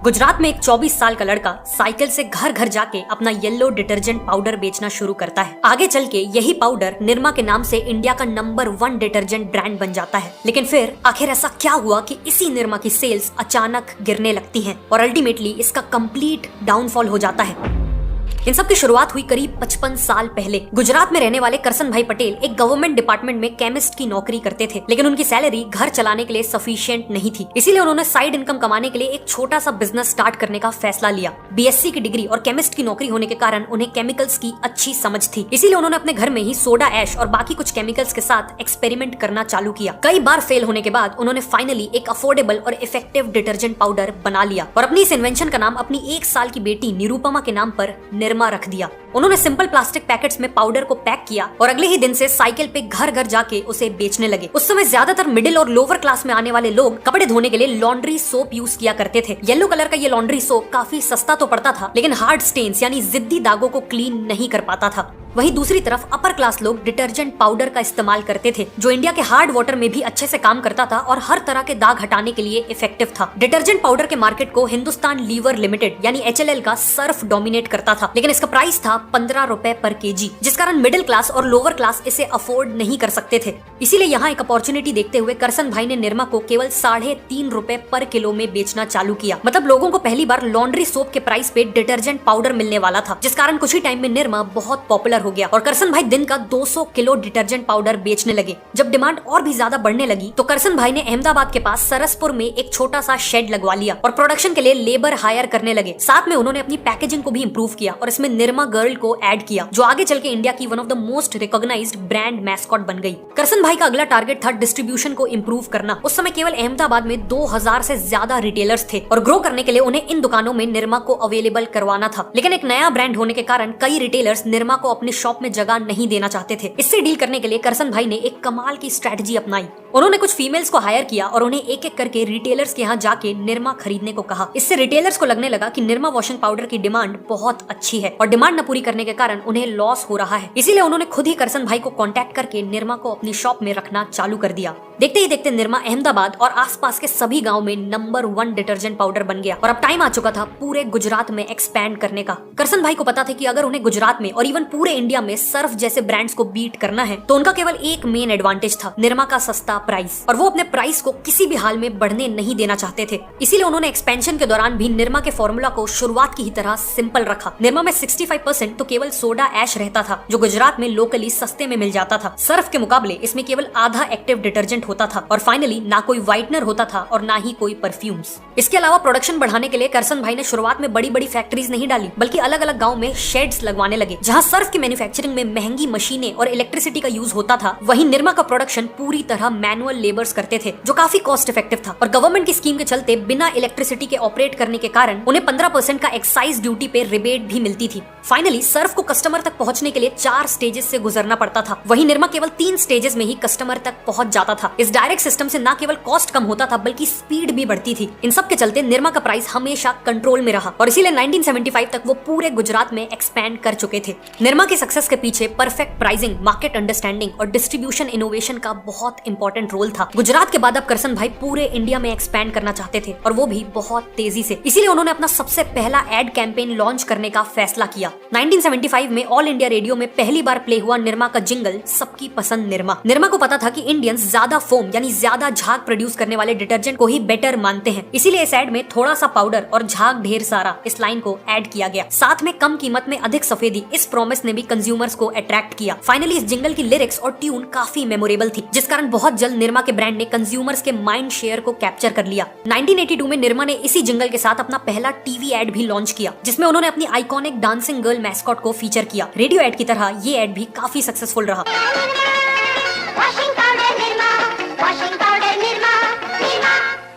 गुजरात में एक 24 साल का लड़का साइकिल से घर घर जाके अपना येलो डिटर्जेंट पाउडर बेचना शुरू करता है। आगे चल के यही पाउडर निरमा के नाम से इंडिया का नंबर 1 डिटर्जेंट ब्रांड बन जाता है। लेकिन फिर आखिर ऐसा क्या हुआ कि इसी निरमा की सेल्स अचानक गिरने लगती हैं और अल्टीमेटली इसका कंप्लीट डाउनफॉल हो जाता है। इन सब की शुरुआत हुई करीब 55 साल पहले। गुजरात में रहने वाले करसन भाई पटेल एक गवर्नमेंट डिपार्टमेंट में केमिस्ट की नौकरी करते थे, लेकिन उनकी सैलरी घर चलाने के लिए सफिशिएंट नहीं थी। इसीलिए उन्होंने साइड इनकम कमाने के लिए एक छोटा सा बिजनेस स्टार्ट करने का फैसला लिया। बीएससी की डिग्री और केमिस्ट की नौकरी होने के कारण उन्हें केमिकल्स की अच्छी समझ थी। इसीलिए उन्होंने अपने घर में ही सोडा ऐश और बाकी कुछ केमिकल्स के साथ एक्सपेरिमेंट करना चालू किया। कई बार फेल होने के बाद उन्होंने फाइनली एक अफोर्डेबल और इफेक्टिव डिटर्जेंट पाउडर बना लिया और अपनी इस इन्वेंशन का नाम अपनी 1 साल की बेटी निरुपमा के नाम पर निरमा रख दिया। उन्होंने सिंपल प्लास्टिक पैकेट्स में पाउडर को पैक किया और अगले ही दिन से साइकिल पे घर घर जाके उसे बेचने लगे। उस समय ज्यादातर मिडिल और लोअर क्लास में आने वाले लोग कपड़े धोने के लिए लॉन्ड्री सोप यूज किया करते थे। येलो कलर का ये लॉन्ड्री सोप काफी सस्ता तो पड़ता था, लेकिन हार्ड स्टेन्स यानी जिद्दी दागों को क्लीन नहीं कर पाता था। वहीं दूसरी तरफ अपर क्लास लोग डिटर्जेंट पाउडर का इस्तेमाल करते थे, जो इंडिया के हार्ड वाटर में भी अच्छे से काम करता था और हर तरह के दाग हटाने के लिए इफेक्टिव था। डिटर्जेंट पाउडर के मार्केट को हिंदुस्तान लीवर लिमिटेड यानी HLL का सर्फ डोमिनेट करता था, लेकिन इसका प्राइस था 15 रुपए पर केजी, जिस कारण मिडिल क्लास और लोअर क्लास इसे अफोर्ड नहीं कर सकते थे। इसीलिए यहाँ एक अपॉर्चुनिटी देखते हुए करसन भाई ने निरमा को केवल 3.5 रुपए पर किलो में बेचना चालू किया। मतलब लोगों को पहली बार लॉन्ड्री सोप के प्राइस पे डिटर्जेंट पाउडर मिलने वाला था, जिस कारण कुछ ही टाइम में निरमा बहुत पॉपुलर हो गया और करसन भाई दिन का 200 किलो डिटर्जेंट पाउडर बेचने लगे। जब डिमांड और भी ज्यादा बढ़ने लगी तो करसन भाई ने अहमदाबाद के पास सरसपुर में एक छोटा सा शेड लगवा लिया और प्रोडक्शन के लिए लेबर हायर करने लगे। साथ में उन्होंने अपनी पैकेजिंग को भी इम्प्रूव किया और इसमें निरमा गर्ल को ऐड किया, जो आगे चल के इंडिया की one of the most recognised brand mascot बन गई। करसन भाई का अगला टारगेट था डिस्ट्रीब्यूशन को इम्प्रूव करना। उस समय केवल अहमदाबाद में 2000 से ज्यादा रिटेलर्स थे और ग्रो करने के लिए उन्हें इन दुकानों में निरमा को अवेलेबल करवाना था। लेकिन एक नया ब्रांड होने के कारण कई रिटेलर्स निरमा को अपने शॉप में जगह नहीं देना चाहते थे। इससे डील करने के लिए करसन भाई ने एक कमाल की स्ट्रेटजी अपनाई। उन्होंने कुछ फीमेल्स को हायर किया और उन्हें एक एक करके रिटेलर्स के यहाँ जाके निरमा खरीदने को कहा। इससे रिटेलर्स को लगने लगा कि निरमा वॉशिंग पाउडर की डिमांड बहुत अच्छी है और डिमांड न पूरी करने के कारण उन्हें लॉस हो रहा है। इसीलिए उन्होंने खुद ही करसन भाई को कांटेक्ट करके निरमा को अपनी शॉप में रखना चालू कर दिया। देखते ही देखते निरमा अहमदाबाद और आसपास के सभी गाँव में नंबर 1 डिटर्जेंट पाउडर बन गया और अब टाइम आ चुका था पूरे गुजरात में एक्सपैंड करने का। करसन भाई को पता था कि अगर उन्हें गुजरात में और इवन पूरे इंडिया में सर्फ जैसे ब्रांड्स को बीट करना है तो उनका केवल एक मेन एडवांटेज था, निरमा का सस्ता प्राइस, और वो अपने प्राइस को किसी भी हाल में बढ़ने नहीं देना चाहते थे। इसीलिए उन्होंने एक्सपेंशन के दौरान भी निरमा के फॉर्मूला को शुरुआत की ही तरह सिंपल रखा। निरमा में 65% तो केवल सोडा ऐश रहता था, जो गुजरात में लोकली सस्ते में मिल जाता था। सर्फ के मुकाबले इसमें केवल आधा एक्टिव डिटर्जेंट होता था और फाइनली ना कोई व्हाइटनर होता था और ना ही कोई परफ्यूम्स। इसके अलावा प्रोडक्शन बढ़ाने के लिए करसन भाई ने शुरुआत में बड़ी बड़ी फैक्ट्रीज नहीं डाली, बल्कि अलग अलग गाँव में शेड्स लगवाने लगे। जहाँ सर्फ की मैन्युफैक्चरिंग में महंगी मशीनें और इलेक्ट्रिसिटी का यूज होता था, वहीं निरमा का प्रोडक्शन पूरी तरह मैनुअल लेबर्स करते थे, जो काफी कॉस्ट इफेक्टिव था। और गवर्नमेंट की स्कीम के चलते बिना इलेक्ट्रिसिटी के ऑपरेट करने के कारण उन्हें 15% का एक्साइज ड्यूटी पे रिबेट भी मिलती थी। फाइनली सर्फ को कस्टमर तक पहुंचने के लिए 4 स्टेजेस से गुजरना पड़ता था, वहीं निरमा केवल 3 स्टेजेस में ही कस्टमर तक पहुंच जाता था। इस डायरेक्ट सिस्टम से न केवल कॉस्ट कम होता था बल्कि स्पीड भी बढ़ती थी। इन सब के चलते निरमा का प्राइस हमेशा कंट्रोल में रहा और इसीलिए 1975 तक वो पूरे गुजरात में एक्सपैंड कर चुके थे। निरमा की सक्सेस के पीछे परफेक्ट प्राइसिंग, मार्केट अंडरस्टैंडिंग और डिस्ट्रीब्यूशन इनोवेशन का बहुत इंपॉर्टेंट रोल था। गुजरात के बाद अब करसन भाई पूरे इंडिया में एक्सपैंड करना चाहते थे और वो भी बहुत तेजी से। इसीलिए उन्होंने अपना सबसे पहला एड कैंपेन लॉन्च करने का फैसला किया। 1975 में ऑल इंडिया रेडियो में पहली बार प्ले हुआ निरमा का जिंगल सबकी पसंद निरमा। निरमा को पता था कि इंडियंस ज्यादा फोम यानी ज्यादा झाग प्रोड्यूस करने वाले डिटर्जेंट को ही बेटर मानते हैं, इसीलिए इस एड में थोड़ा सा पाउडर और झाग ढेर सारा इस लाइन को ऐड किया गया। साथ में कम कीमत में अधिक सफेदी, इस प्रॉमिस ने भी कंज्यूमर्स को अट्रैक्ट किया। फाइनली इस जिंगल की लिरिक्स और ट्यून काफी मेमोरेबल थी, जिस कारण बहुत जल्द निरमा के ब्रांड ने कंज्यूमर्स के माइंड शेयर को कैप्चर कर लिया। 1982 में निरमा ने इसी जिंगल के साथ अपना पहला टीवी एड भी लॉन्च किया, जिसमें उन्होंने अपनी आइकॉनिक डांसिंग गर्ल मैस्कॉट को फीचर किया। रेडियो एड की तरह ये एड भी काफी सक्सेसफुल रहा।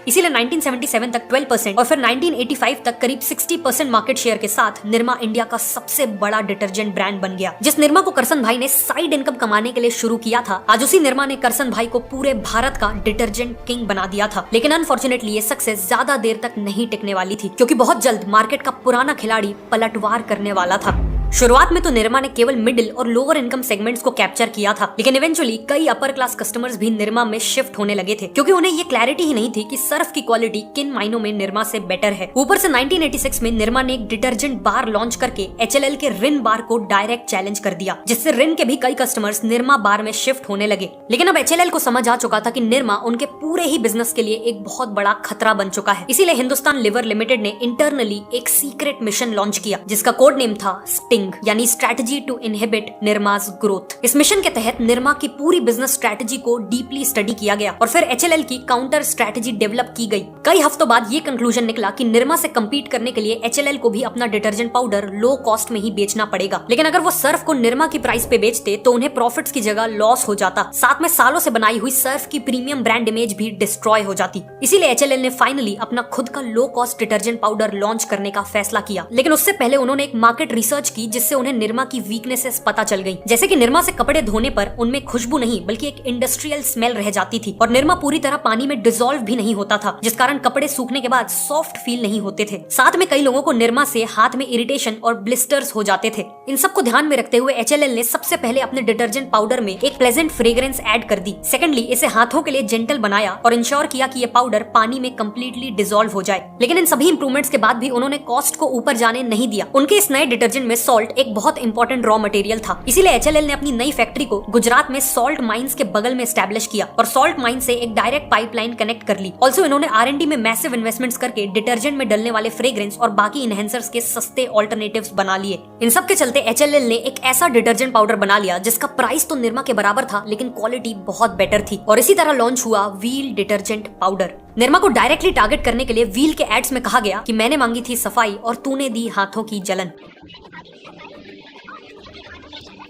इसीलिए 1977 तक 12% और फिर 1985 तक करीब 60% मार्केट शेयर के साथ निरमा इंडिया का सबसे बड़ा डिटर्जेंट ब्रांड बन गया। जिस निरमा को करसन भाई ने साइड इनकम कमाने के लिए शुरू किया था, आज उसी निरमा ने करसन भाई को पूरे भारत का डिटर्जेंट किंग बना दिया था। लेकिन अनफॉर्चुनेटली ये सक्सेस ज्यादा देर तक नहीं टिकने वाली थी, क्योंकि बहुत जल्द मार्केट का पुराना खिलाड़ी पलटवार करने वाला था। शुरुआत में तो निरमा ने केवल मिडिल और लोअर इनकम सेगमेंट्स को कैप्चर किया था, लेकिन इवेंचुअली कई अपर क्लास कस्टमर्स भी निरमा में शिफ्ट होने लगे थे, क्योंकि उन्हें ये क्लैरिटी ही नहीं थी कि सर्फ की क्वालिटी किन मायनों में निरमा से बेटर है। ऊपर से 1986 में निरमा ने एक डिटर्जेंट बार लॉन्च करके HLL के रिन बार को डायरेक्ट चैलेंज कर दिया, जिससे रिन के भी कई कस्टमर्स निरमा बार में शिफ्ट होने लगे। लेकिन अब HLL को समझ आ चुका था कि निरमा उनके पूरे ही बिजनेस के लिए एक बहुत बड़ा खतरा बन चुका है। इसीलिए हिंदुस्तान लिवर लिमिटेड ने इंटरनली एक सीक्रेट मिशन लॉन्च किया, जिसका कोड नेम था स्टिंग, यानी स्ट्रेटजी टू इनहिबिट निरमा's ग्रोथ। इस मिशन के तहत निरमा की पूरी बिजनेस स्ट्रेटजी को डीपली स्टडी किया गया और फिर HLL की काउंटर स्ट्रेटजी डेवलप की गई। कई हफ्तों बाद ये कंक्लूजन निकला कि निरमा से कम्पीट करने के लिए HLL को भी अपना डिटर्जेंट पाउडर लो कॉस्ट में ही बेचना पड़ेगा, लेकिन अगर वो सर्फ को निरमा की प्राइस पे बेचते तो उन्हें प्रॉफिट्स की जगह लॉस हो जाता, साथ में सालों से बनाई हुई सर्फ की प्रीमियम ब्रांड इमेज भी डिस्ट्रॉय हो जाती। इसीलिए HLL ने फाइनली अपना खुद का low cost detergent powder launch करने का फैसला किया। लेकिन उससे पहले उन्होंने एक मार्केट रिसर्च की, जिससे उन्हें निरमा की वीकनेसेस पता चल गई। जैसे कि निरमा से कपड़े धोने पर उनमें खुशबू नहीं बल्कि एक इंडस्ट्रियल स्मेल रह जाती थी, और निरमा पूरी तरह पानी में डिसॉल्व भी नहीं होता था, जिस कारण कपड़े सूखने के बाद सॉफ्ट फील नहीं होते थे। साथ में कई लोगों को निरमा से हाथ में इरिटेशन और ब्लिस्टर्स हो जाते थे। इन सबको ध्यान में रखते हुए HLL ने सबसे पहले अपने डिटर्जेंट पाउडर में एक प्लेजेंट फ्रेग्रेंस ऐड कर दी। सेकेंडली, इसे हाथों के लिए जेंटल बनाया और इंश्योर किया कि ये पाउडर पानी में कंप्लीटली डिसॉल्व हो जाए। लेकिन इन सभी इंप्रूवमेंट्स के बाद भी उन्होंने कॉस्ट को ऊपर जाने नहीं दिया। उनके इस नए डिटर्जेंट में सॉल्ट एक बहुत इंपॉर्टेंट रॉ मटेरियल था, इसीलिए HLL ने अपनी नई फैक्ट्री को गुजरात में सॉल्ट माइंस के बगल में एस्टैब्लिश किया और सॉल्ट माइन से एक डायरेक्ट पाइपलाइन कनेक्ट कर ली। ऑल्सो इन्होंने R&D में मैसिव इन्वेस्टमेंट्स करके डिटर्जेंट में डलने वाले फ्रेग्रेंस और बाकी इनहेंसर्स के सस्ते ऑल्टरनेटिव्स बना लिए। इन सब के चलते HLL ने एक ऐसा डिटर्जेंट पाउडर बना लिया जिसका प्राइस तो निरमा के बराबर था, लेकिन क्वालिटी बहुत बेटर थी। और इसी तरह लॉन्च हुआ व्हील डिटर्जेंट पाउडर। निरमा को डायरेक्टली टारगेट करने के लिए व्हील के एड्स में कहा गया कि मैंने मांगी थी सफाई और तूने दी हाथों की जलन।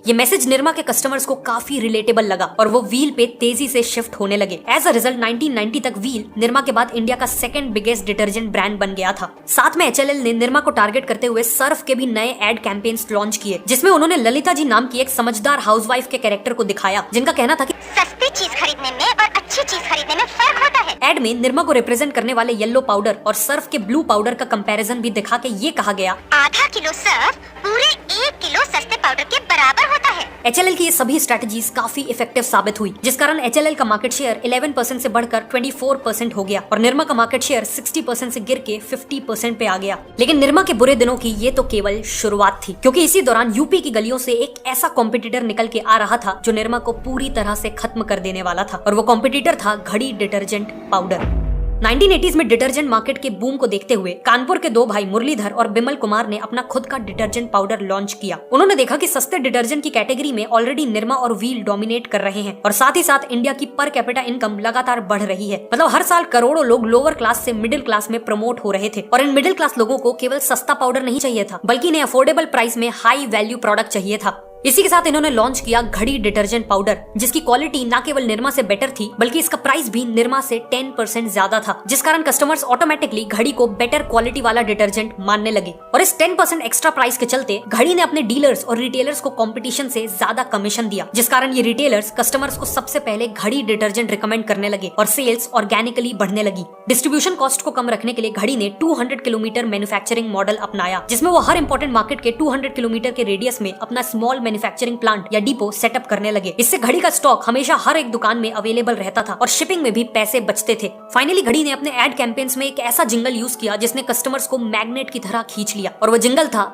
ये मैसेज निरमा के कस्टमर्स को काफी रिलेटेबल लगा और वो व्हील पे तेजी से शिफ्ट होने लगे। एज अ रिजल्ट 1990 तक व्हील निरमा के बाद इंडिया का सेकंड बिगेस्ट डिटर्जेंट ब्रांड बन गया था। साथ में HLL ने निरमा को टारगेट करते हुए सर्फ के भी नए एड कैंपेन्स लॉन्च किए, जिसमें उन्होंने ललिता जी नाम की एक समझदार हाउसवाइफ के कैरेक्टर को दिखाया, जिनका कहना था कि सस्ती चीज खरीदने में और अच्छी चीज खरीदने में फर्क होता है। एड में निरमा को रिप्रेजेंट करने वाले येलो पाउडर और सर्फ के ब्लू पाउडर का कंपैरिजन भी दिखा के ये कहा गया, आधा किलो सर्फ पूरे 1 किलो सस्ते पाउडर के बराबर होता है। HLL की ये सभी स्ट्रेटजीज काफी इफेक्टिव साबित हुई, जिस कारण HLL का मार्केट शेयर 11% से बढ़कर 24% हो गया और निरमा का मार्केट शेयर 60% से गिर के 50% पे आ गया। लेकिन निरमा के बुरे दिनों की ये तो केवल शुरुआत थी, क्योंकि इसी दौरान यूपी की गलियों से एक ऐसा कॉम्पिटिटर निकल के आ रहा था जो निरमा को पूरी तरह से खत्म कर देने वाला था, और वो कॉम्पिटिटर था घड़ी डिटर्जेंट पाउडर। 1980s में डिटर्जेंट मार्केट के बूम को देखते हुए कानपुर के दो भाई मुरलीधर और बिमल कुमार ने अपना खुद का डिटर्जेंट पाउडर लॉन्च किया। उन्होंने देखा कि सस्ते डिटर्जेंट की कैटेगरी में ऑलरेडी निरमा और व्हील डोमिनेट कर रहे हैं और साथ ही साथ इंडिया की पर कैपिटा इनकम लगातार बढ़ रही है। मतलब हर साल करोड़ों लोग लोअर क्लास से मिडिल क्लास में प्रमोट हो रहे थे और इन मिडिल क्लास लोगों को केवल सस्ता पाउडर नहीं चाहिए था, बल्कि इन्हें अफोर्डेबल प्राइस में हाई वैल्यू प्रोडक्ट चाहिए था। इसी के साथ इन्होंने लॉन्च किया घड़ी डिटर्जेंट पाउडर, जिसकी क्वालिटी न केवल निरमा से बेटर थी बल्कि इसका प्राइस भी निरमा से 10% ज्यादा था, जिस कारण कस्टमर्स ऑटोमेटिकली घड़ी को बेटर क्वालिटी वाला डिटर्जेंट मानने लगे। और इस 10% एक्स्ट्रा प्राइस के चलते घड़ी ने अपने डीलर्स और रिटेलर्स को कंपटीशन से ज्यादा कमीशन दिया, जिस कारण ये रिटेलर्स कस्टमर्स को सबसे पहले घड़ी डिटर्जेंट रिकमेंड करने लगे और सेल्स ऑर्गेनिकली बढ़ने लगी। डिस्ट्रीब्यूशन कॉस्ट को कम रखने के लिए घड़ी ने 200 किलोमीटर मैन्युफैक्चरिंग मॉडल अपनाया, जिसमें वो हर इंपॉर्टेंट मार्केट के 200 किलोमीटर के रेडियस में अपना स्मॉल मैन्युफैक्चरिंग प्लांट या डिपो सेटअप करने लगे। इससे घड़ी का स्टॉक हमेशा हर एक दुकान में अवेलेबल रहता था और शिपिंग में भी पैसे बचते थे। फाइनली घड़ी ने अपने एड कैंपेन्स में एक ऐसा जिंगल यूज किया जिसने कस्टमर्स को मैग्नेट की तरह खींच लिया, और वो जिंगल था,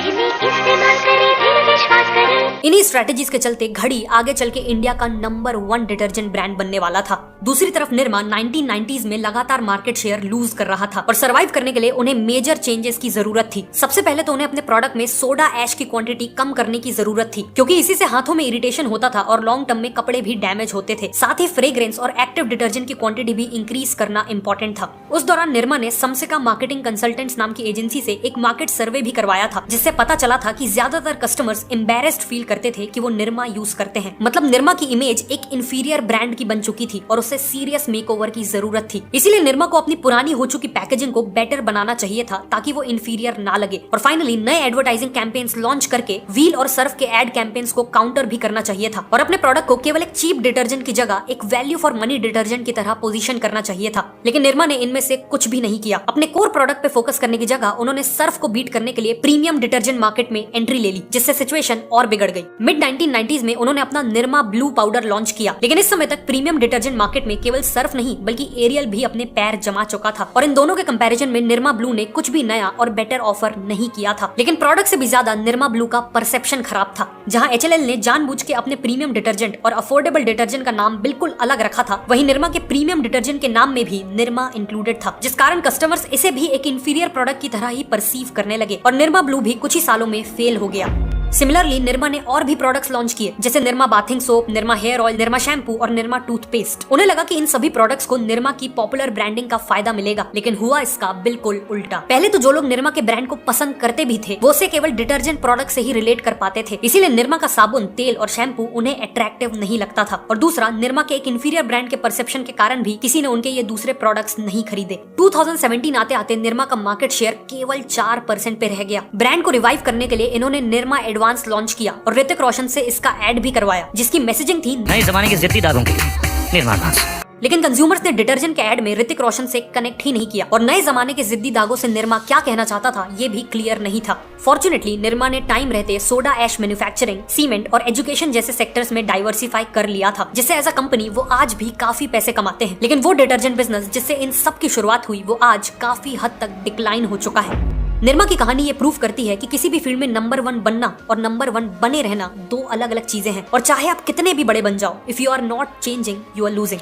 इन्हीं स्ट्रेटेजीज के चलते घड़ी आगे चल के इंडिया का नंबर 1 डिटर्जेंट ब्रांड बनने वाला था। दूसरी तरफ निरमा 1990s में लगातार मार्केट शेयर लूज कर रहा था और सरवाइव करने के लिए उन्हें मेजर चेंजेस की जरूरत थी। सबसे पहले तो उन्हें अपने प्रोडक्ट में सोडा ऐश की क्वांटिटी कम करने की जरूरत थी, क्योंकि इसी से हाथों में इरिटेशन होता था और लॉन्ग टर्म में कपड़े भी डैमेज होते थे। साथ ही फ्रेग्रेंस और एक्टिव डिटर्जेंट की क्वांटिटी भी इंक्रीज करना इंपॉर्टेंट था। उस दौरान निरमा ने समसिका मार्केटिंग कंसल्टेंट्स नाम की एजेंसी से एक मार्केट सर्वे भी करवाया था, जिससे पता चला था कि ज्यादातर कस्टमर्स एम्बैरेस्ड फील करते थे कि वो निरमा यूज करते हैं। मतलब निरमा की इमेज एक इंफीरियर ब्रांड की बन चुकी थी और उसे सीरियस मेकओवर की जरूरत थी। इसीलिए निरमा को अपनी पुरानी हो चुकी पैकेजिंग को बेटर बनाना चाहिए था ताकि वो इंफीरियर ना लगे। और फाइनली नए एडवर्टाइजिंग कैंपेन्स लॉन्च करके व्हील और सर्फ के एड कैंपेन्स को काउंटर भी करना चाहिए था और अपने प्रोडक्ट को केवल एक चीप डिटर्जेंट की जगह एक वैल्यू फॉर मनी डिटर्जेंट की तरह पोजीशन करना चाहिए था। लेकिन निरमा ने इनमें से कुछ भी नहीं किया। अपने कोर प्रोडक्ट पे फोकस करने की जगह उन्होंने सर्फ को बीट करने के लिए प्रीमियम डिटर्जेंट मार्केट में एंट्री ले ली, जिससे सिचुएशन और बिगड़ गई। मिड 1990s में उन्होंने अपना निरमा ब्लू पाउडर लॉन्च किया, लेकिन इस समय तक प्रीमियम डिटर्जेंट मार्केट में केवल सर्फ नहीं बल्कि एरियल भी अपने पैर जमा चुका था और इन दोनों के कंपैरिजन में निरमा ब्लू ने कुछ भी नया और बेटर ऑफर नहीं किया था। लेकिन प्रोडक्ट से भी ज्यादा निरमा ब्लू का परसेप्शन खराब था। जहां HLL ने जानबूझ के अपने प्रीमियम डिटर्जेंट और अफोर्डेबल डिटर्जेंट का नाम बिल्कुल अलग रखा था, वहीं निरमा के प्रीमियम डिटर्जेंट के नाम में भी निरमा इंक्लूडेड था, जिस कारण कस्टमर्स इसे भी एक इंफीरियर प्रोडक्ट की तरह ही परसीव करने लगे और निरमा ब्लू भी कुछ ही सालों में फेल हो गया। सिमिलरली निरमा ने और भी प्रोडक्ट्स लॉन्च किए, जैसे Nirma bathing soap, Nirma hair oil, Nirma shampoo और निरमा टूथपेस्ट। उन्हें लगा कि इन सभी प्रोडक्ट्स को निरमा की पॉपुलर ब्रांडिंग का फायदा मिलेगा, लेकिन हुआ इसका बिल्कुल उल्टा। पहले तो जो लोग निरमा के ब्रांड को पसंद करते भी थे, वो उसे केवल डिटर्जेंट प्रोडक्ट से ही रिलेट कर पाते थे, इसीलिए निरमा का साबुन, तेल और शैम्पू उन्हें अट्रैक्टिव नहीं लगता था। और दूसरा, निरमा के एक इंफीरियर ब्रांड के परसेप्शन के कारण भी किसी ने उनके ये दूसरे प्रोडक्ट्स नहीं खरीदे। 2017 आते आते निरमा का मार्केट शेयर केवल 4% पे रह गया। ब्रांड को रिवाइव करने के लिए इन्होंने निरमा एडवांस लॉन्च किया और ऋतिक रोशन से इसका एड भी करवाया, जिसकी मैसेजिंग थी नए जमाने के जिद्दी दादों के लिए निरमा एडवांस। लेकिन कंज्यूमर्स ने डिटर्जेंट के ऐड में ऋतिक रोशन से कनेक्ट ही नहीं किया और नए जमाने के जिद्दी दागों से निरमा क्या कहना चाहता था ये भी क्लियर नहीं था। फॉर्चुनेटली निरमा ने टाइम रहते सोडा ऐश मैन्युफैक्चरिंग, सीमेंट और एजुकेशन जैसे सेक्टर्स में डाइवर्सिफाई कर लिया था, जिससे एज अ कंपनी वो आज भी काफी पैसे कमाते हैं। लेकिन वो डिटर्जेंट बिजनेस जिससे इन सब की शुरुआत हुई वो आज काफी हद तक डिक्लाइन हो चुका है। निरमा की कहानी ये प्रूव करती है कि किसी भी फील्ड में नंबर 1 बनना और नंबर 1 बने रहना दो अलग अलग चीजें हैं, और चाहे आप कितने भी बड़े बन जाओ, if you are not changing you are losing.